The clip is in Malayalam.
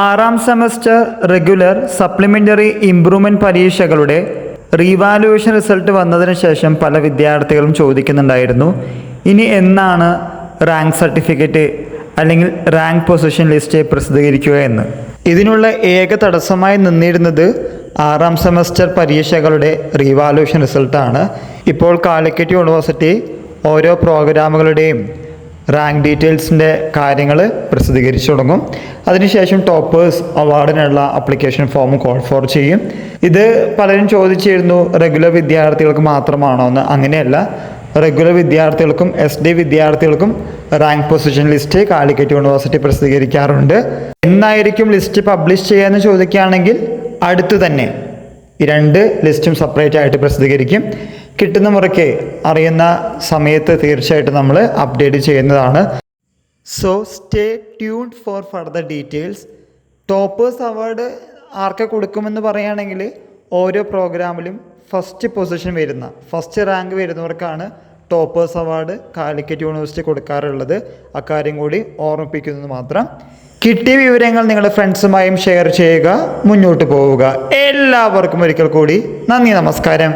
ആറാം സെമസ്റ്റർ റെഗുലർ സപ്ലിമെൻ്ററി ഇംപ്രൂവ്മെൻറ്റ് പരീക്ഷകളുടെ റീവാലുവേഷൻ റിസൾട്ട് വന്നതിന് ശേഷം പല വിദ്യാർത്ഥികളും ചോദിക്കുന്നുണ്ടായിരുന്നു, ഇനി എന്നാണ് റാങ്ക് സർട്ടിഫിക്കറ്റ് അല്ലെങ്കിൽ റാങ്ക് പൊസിഷൻ ലിസ്റ്റ് പ്രസിദ്ധീകരിക്കുക എന്ന്. ഇതിനുള്ള ഏക തടസ്സമായി നിന്നിരുന്നത് ആറാം സെമസ്റ്റർ പരീക്ഷകളുടെ റീവാലുവേഷൻ റിസൾട്ടാണ്. ഇപ്പോൾ കാലിക്കറ്റ് യൂണിവേഴ്സിറ്റി ഓരോ പ്രോഗ്രാമുകളുടെയും റാങ്ക് ഡീറ്റെയിൽസിൻ്റെ കാര്യങ്ങൾ പ്രസിദ്ധീകരിച്ചു തുടങ്ങും. അതിനുശേഷം ടോപ്പേഴ്സ് അവാർഡിനുള്ള അപ്ലിക്കേഷൻ ഫോം കോൾ ഫോർ ചെയ്യും. ഇത് പലരും ചോദിച്ചിരുന്നു, റെഗുലർ വിദ്യാർത്ഥികൾക്ക് മാത്രമാണോ എന്ന്. അങ്ങനെയല്ല, റെഗുലർ വിദ്യാർത്ഥികൾക്കും SD വിദ്യാർത്ഥികൾക്കും rank position list Calicut university പ്രസിദ്ധീകരിക്കാറുണ്ട്. എന്നായിരിക്കും ലിസ്റ്റ് പബ്ലിഷ് ചെയ്യാമെന്ന് ചോദിക്കുകയാണെങ്കിൽ അടുത്തു തന്നെ ഈ 2 ലിസ്റ്റും സെപ്പറേറ്റ് ആയിട്ട് പ്രസിദ്ധീകരിക്കും. കിട്ടുന്ന മുറയ്ക്ക് അറിയുന്ന സമയത്ത് തീർച്ചയായിട്ടും നമ്മൾ അപ്ഡേറ്റ് ചെയ്യുന്നതാണ്. So stay tuned for further details. Toppers award ആർക്ക് കൊടുക്കുമെന്ന് പറയുകയാണെങ്കിൽ ഓരോ പ്രോഗ്രാമിലും ഫസ്റ്റ് റാങ്ക് വരുന്നവർക്കാണ് ടോപ്പേഴ്സ് അവാർഡ് കാലിക്കറ്റ് യൂണിവേഴ്സിറ്റി കൊടുക്കാറുള്ളത്. അക്കാര്യം കൂടി ഓർമ്മിപ്പിക്കുന്നത് മാത്രം. കിട്ടിയ വിവരങ്ങൾ നിങ്ങളുടെ ഫ്രണ്ട്സുമായും ഷെയർ ചെയ്യുക, മുന്നോട്ട് പോവുക. എല്ലാവർക്കും ഒരിക്കൽ കൂടി നന്ദി, നമസ്കാരം.